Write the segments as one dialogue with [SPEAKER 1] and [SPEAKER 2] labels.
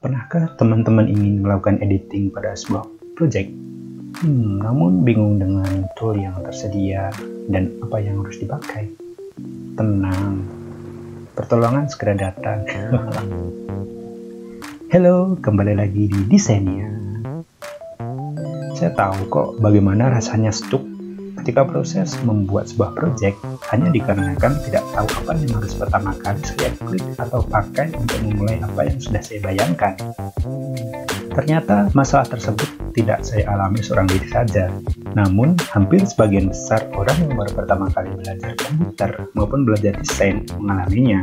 [SPEAKER 1] Pernahkah teman-teman ingin melakukan editing pada sebuah project, namun bingung dengan tool yang tersedia dan apa yang harus dipakai? Tenang, pertolongan segera datang. Halo, kembali lagi di Desainnya. Saya tahu kok bagaimana rasanya stuck ketika proses membuat sebuah project hanya dikarenakan tidak tahu apa yang harus pertama kali saya klik atau pakai untuk memulai apa yang sudah saya bayangkan. Ternyata masalah tersebut tidak saya alami seorang diri saja, namun hampir sebagian besar orang yang baru pertama kali belajar komputer maupun belajar desain mengalaminya.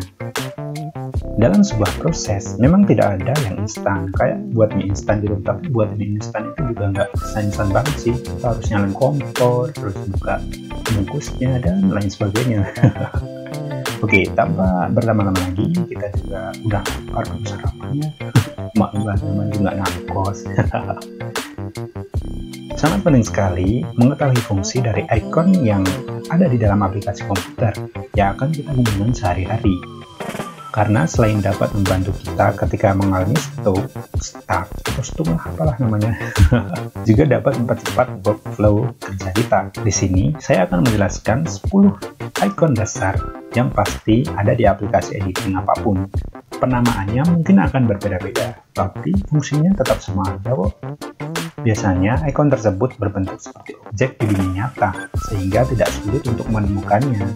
[SPEAKER 1] Dalam sebuah proses, memang tidak ada yang instan, kayak buat mie instan di rumah, tapi buat mie instan itu juga nggak instan banget sih. Kita harus nyalain kompor, terus buka bungkusnya, dan lain sebagainya. Oke, tanpa berlama-lama lagi, kita juga udah lapar sarapannya. Maklumlah, namanya juga ngakos. Sangat penting sekali mengetahui fungsi dari icon yang ada di dalam aplikasi komputer yang akan kita gunakan sehari-hari. Karena selain dapat membantu kita ketika mengalami stuck atau apalah namanya, juga dapat mempercepat workflow kerja kita. Di sini saya akan menjelaskan 10 icon dasar yang pasti ada di aplikasi editing apapun. Penamaannya mungkin akan berbeda-beda, tapi fungsinya tetap sama aja kok. Biasanya icon tersebut berbentuk seperti objek di dunia nyata, sehingga tidak sulit untuk menemukannya.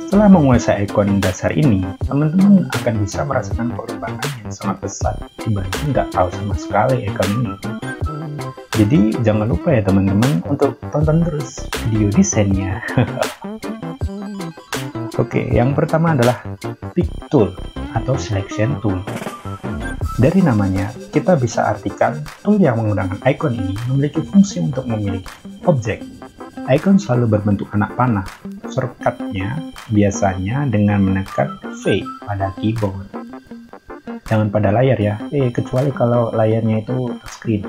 [SPEAKER 1] Setelah menguasai icon dasar ini, teman-teman akan bisa merasakan perubahan yang sangat besar dibanding nggak tahu sama sekali icon ini. Jadi jangan lupa ya teman-teman untuk tonton terus video desainnya. Oke, yang pertama adalah Pick Tool atau Selection Tool. Dari namanya, kita bisa artikan tool yang menggunakan icon ini memiliki fungsi untuk memilih objek. Icon selalu berbentuk anak panah. Shortcut-nya biasanya dengan menekan V pada keyboard. Jangan pada layar ya, kecuali kalau layarnya itu touchscreen.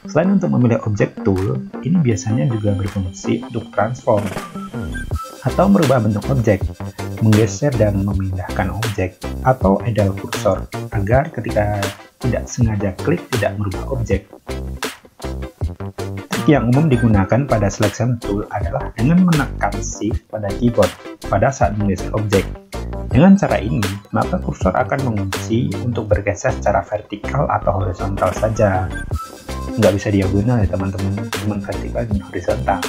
[SPEAKER 1] Selain untuk memilih objek tool, ini biasanya juga berfungsi untuk transform atau merubah bentuk objek, menggeser dan memindahkan objek, atau idle cursor agar ketika tidak sengaja klik tidak merubah objek. Yang umum digunakan pada selection tool adalah dengan menekan shift pada keyboard pada saat menggeser objek. Dengan cara ini, maka kursor akan mengunci untuk bergeser secara vertikal atau horizontal saja. Nggak bisa diagonal ya teman-teman, cuma vertikal dan horizontal.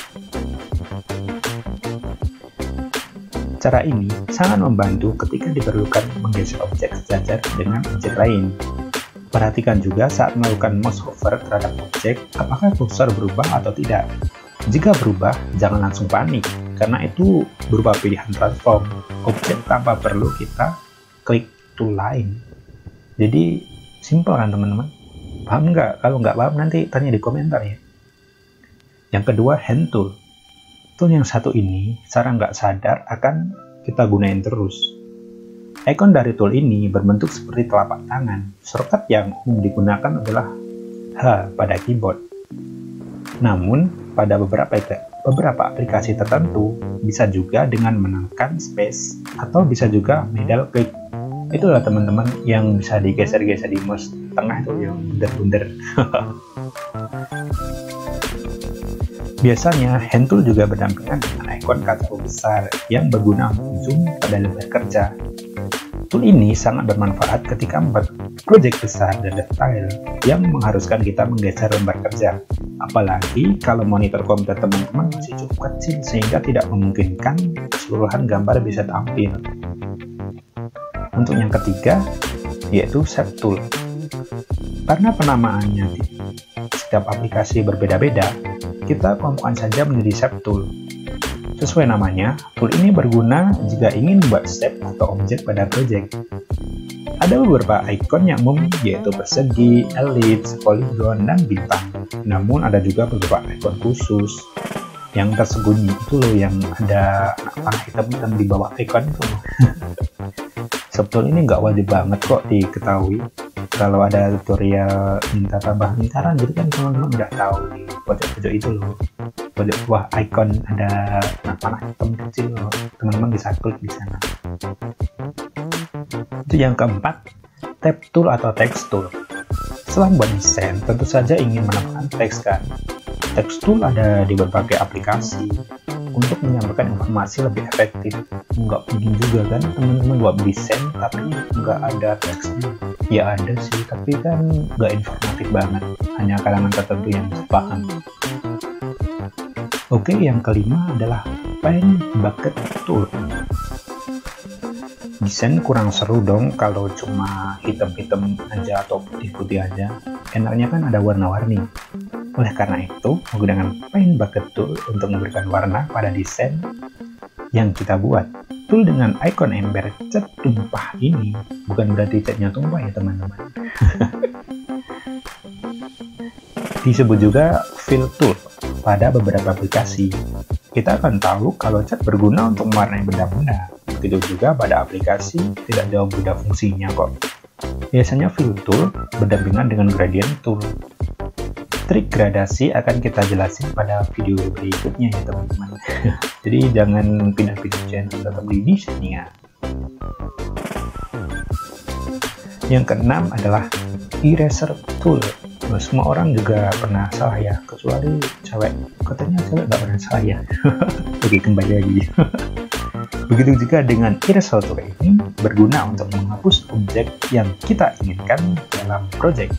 [SPEAKER 1] Cara ini sangat membantu ketika diperlukan menggeser objek sejajar dengan objek lain. Perhatikan juga saat melakukan mouse over terhadap objek, apakah kursor berubah atau tidak. Jika berubah, jangan langsung panik, karena itu berupa pilihan transform objek tanpa perlu kita klik tool lain. Jadi, simpel kan teman-teman? Paham nggak? Kalau nggak paham, nanti tanya di komentar ya. Yang kedua, hand tool. Tool yang satu ini, secara nggak sadar akan kita gunain terus. Icon dari tool ini berbentuk seperti telapak tangan. Shortcut yang umum digunakan adalah H pada keyboard. Namun, pada beberapa aplikasi tertentu, bisa juga dengan menekan space, atau bisa juga middle click. Itulah teman-teman yang bisa digeser-geser di mouse tengah itu yang bunder-bunder. Biasanya, hand tool juga berdampingan dengan icon kaca besar yang berguna untuk zoom pada lembar kerja. Tool ini sangat bermanfaat ketika membuat proyek besar dan detail yang mengharuskan kita menggeser lembar kerja. Apalagi kalau monitor komputer teman-teman masih cukup kecil sehingga tidak memungkinkan keseluruhan gambar bisa tampil. Untuk yang ketiga, yaitu Shape Tool. Karena penamaannya di setiap aplikasi berbeda-beda, kita kelompokkan saja menjadi Shape Tool. Sesuai namanya, tool ini berguna jika ingin membuat shape atau objek pada project. Ada beberapa icon yang umum yaitu persegi, elips, polygon, dan bintang. Namun ada juga beberapa icon khusus yang tersembunyi itu loh, yang ada panah hitam-hitam di bawah icon itu. Sebetulnya ini nggak wajib banget kok diketahui. Kalau ada tutorial minta tambah lingkaran, jadi kan teman-teman udah tahu di pojok-pojok itu loh. Pojok bawah icon ada panah hitam kecil loh. Teman-teman bisa klik di sana. Itu yang keempat, Tab Tool atau Text Tool. Setelah membuat desain, tentu saja ingin menambahkan teks kan. Text Tool ada di berbagai aplikasi untuk menyampaikan informasi lebih efektif. Nggak mungkin juga kan teman-teman buat desain tapi nggak ada teksnya. Ya ada sih, tapi kan nggak informatif banget. Hanya kalangan tertentu yang bisa paham. Oke, yang kelima adalah Paint Bucket Tool. Desain kurang seru dong kalau cuma hitam-hitam aja atau putih-putih aja. Enaknya kan ada warna-warni. Oleh karena itu, menggunakan Paint Bucket Tool untuk memberikan warna pada desain yang kita buat. Tool dengan ikon ember cat tumpah ini bukan berarti catnya tumpah ya teman-teman. Disebut juga Fill Tool pada beberapa aplikasi. Kita akan tahu kalau cat berguna untuk mewarnai benda-benda. Begitu juga pada aplikasi tidak jauh beda fungsinya kok. Biasanya Fill Tool berdampingan dengan Gradient Tool. Trik gradasi akan kita jelasin pada video berikutnya ya teman-teman. Jadi jangan pindah-pindah channel, tetap di desainnya. Yang keenam adalah Eraser Tool. Nah, semua orang juga pernah salah ya, kecuali cewek. Katanya cewek nggak pernah salah ya. Oke, kembali lagi. Begitu juga dengan Eraser Tool ini berguna untuk menghapus objek yang kita inginkan dalam project.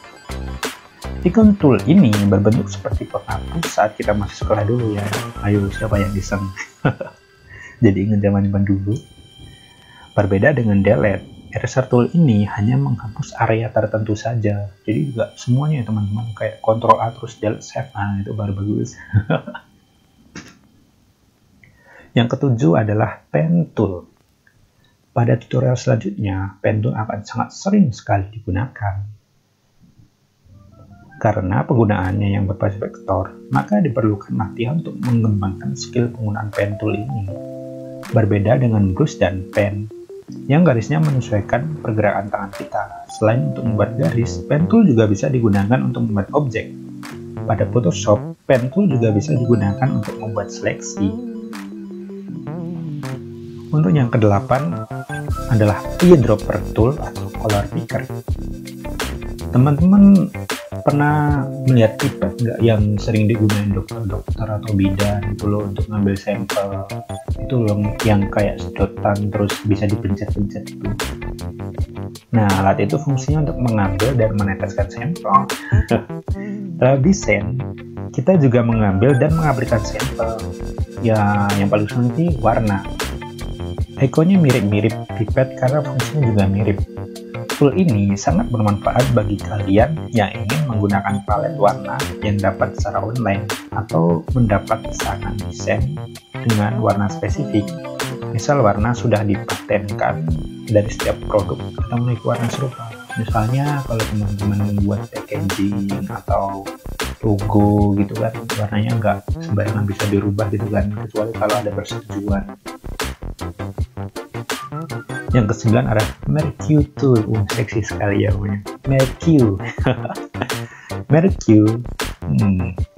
[SPEAKER 1] Ikon tool ini berbentuk seperti penghapus saat kita masih sekolah dulu ya. Ayo, siapa yang iseng? Jadi ingat zaman-zaman dulu. Berbeda dengan delete, Eraser Tool ini hanya menghapus area tertentu saja. Jadi juga semuanya ya teman-teman, kayak Ctrl A terus delete save. Nah, itu baru bagus. Yang ketujuh adalah Pen Tool. Pada tutorial selanjutnya, Pen Tool akan sangat sering sekali digunakan. Karena penggunaannya yang berbasis vektor, maka diperlukan latihan untuk mengembangkan skill penggunaan Pen Tool ini. Berbeda dengan brush dan pen, yang garisnya menyesuaikan pergerakan tangan kita. Selain untuk membuat garis, Pen Tool juga bisa digunakan untuk membuat objek. Pada Photoshop, Pen Tool juga bisa digunakan untuk membuat seleksi. Untuk yang kedelapan adalah Eyedropper Tool atau Color Picker. Teman-teman pernah melihat pipet nggak yang sering digunakan dokter-dokter atau bidan itu loh untuk ngambil sampel? Itu loh yang kayak sedotan terus bisa dipencet-pencet itu. Nah, alat itu fungsinya untuk mengambil dan meneteskan sampel. Dalam desain, kita juga mengambil dan mengaplikasikan sampel. Ya, yang paling sulit sih warna. Ikonnya mirip-mirip pipet karena fungsinya juga mirip. Tool ini sangat bermanfaat bagi kalian yang ingin menggunakan palet warna yang dapat secara online atau mendapat pesanan desain dengan warna spesifik. Misal warna sudah dipatenkan dari setiap produk atau memiliki warna serupa. Misalnya kalau teman-teman buat packaging atau logo gitu kan, warnanya nggak sembarangan bisa dirubah gitu kan, kecuali kalau ada persetujuan. Yang ke-9 adalah Mercue Tool. Seksi sekali ya punya Mercue. Mercue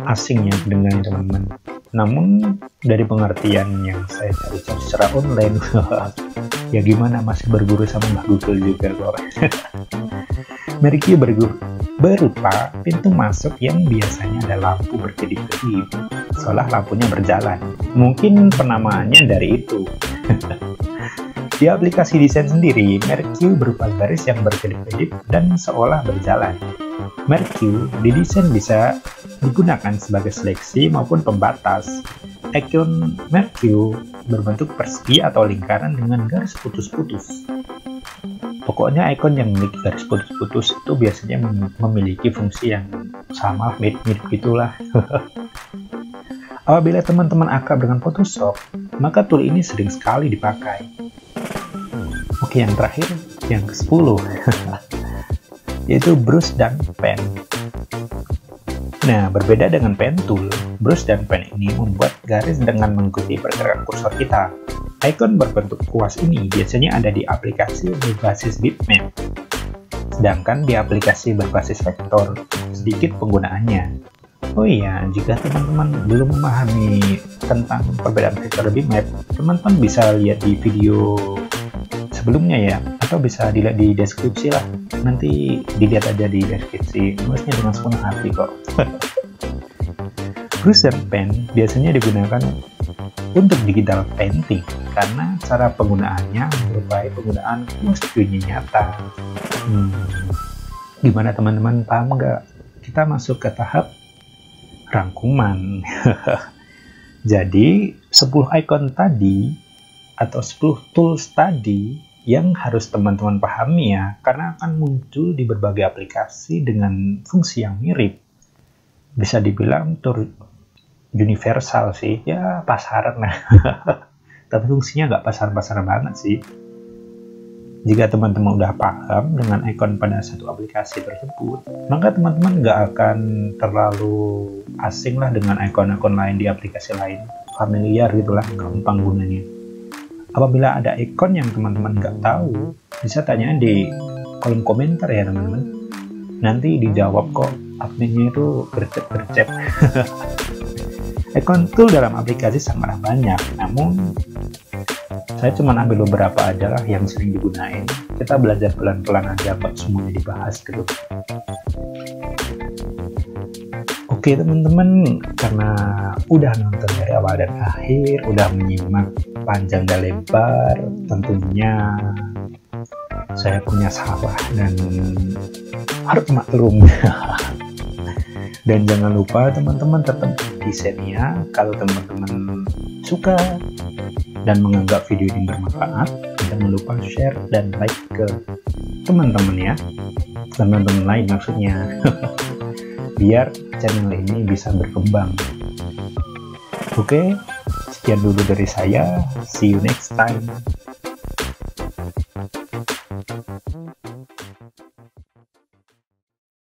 [SPEAKER 1] asing ya dengan teman-teman. Namun dari pengertian yang saya cari secara online, ya gimana, masih berguru sama Mbak Google juga kok. Mercue berupa pintu masuk yang biasanya ada lampu berkedip-kedip, seolah lampunya berjalan. Mungkin penamaannya dari itu. Di aplikasi desain sendiri, Mercue berupa garis yang berkedip-kedip dan seolah berjalan. Mercue didesain bisa digunakan sebagai seleksi maupun pembatas. Ikon Mercue berbentuk persegi atau lingkaran dengan garis putus-putus. Pokoknya ikon yang memiliki garis putus-putus itu biasanya memiliki fungsi yang sama, mirip-mirip gitulah. Apabila teman-teman akrab dengan Photoshop, maka tool ini sering sekali dipakai. Oke, yang terakhir, yang ke-10, yaitu brush dan pen. Nah, berbeda dengan pen tool, brush dan pen ini membuat garis dengan mengikuti pergerakan kursor kita. Ikon berbentuk kuas ini biasanya ada di aplikasi berbasis bitmap, sedangkan di aplikasi berbasis vektor sedikit penggunaannya. Oh iya, jika teman-teman belum memahami tentang perbedaan vektor bitmap, teman-teman bisa lihat di video sebelumnya ya, tahu bisa dilihat di deskripsi lah, nanti dilihat aja di deskripsi, nulisnya dengan sepenuh hati kok. Brush dan pen biasanya digunakan untuk digital painting karena cara penggunaannya merupakan penggunaan dunia nyata. Gimana teman-teman, paham nggak? Kita masuk ke tahap rangkuman. Jadi 10 icon tadi atau 10 tools tadi yang harus teman-teman pahami ya, karena akan muncul di berbagai aplikasi dengan fungsi yang mirip. Bisa dibilang universal sih, ya pasaran lah. Tapi fungsinya nggak pasaran banget sih. Jika teman-teman udah paham dengan icon pada satu aplikasi tersebut, maka teman-teman nggak akan terlalu asing lah dengan icon-icon lain di aplikasi lain. Familiar gitulah, gampang gunanya. Apabila ada icon yang teman-teman nggak tahu, bisa tanya di kolom komentar ya teman-teman. Nanti dijawab kok, adminnya itu gercep-gercep. Icon tool dalam aplikasi sangatlah banyak, namun saya cuma ambil beberapa aja lah yang sering digunain. Kita belajar pelan-pelan aja buat semuanya dibahas gitu. Oke teman-teman, karena udah nonton dari awal dan akhir, udah menyimak panjang dan lebar, tentunya saya punya salah dan harus maklum. Dan jangan lupa teman-teman tetap desainnya. Kalau teman-teman suka dan menganggap video ini bermanfaat, jangan lupa share dan like ke teman-teman ya, teman-teman lain maksudnya. Biar channel ini bisa berkembang. Oke, sekian dulu dari saya. See you next time.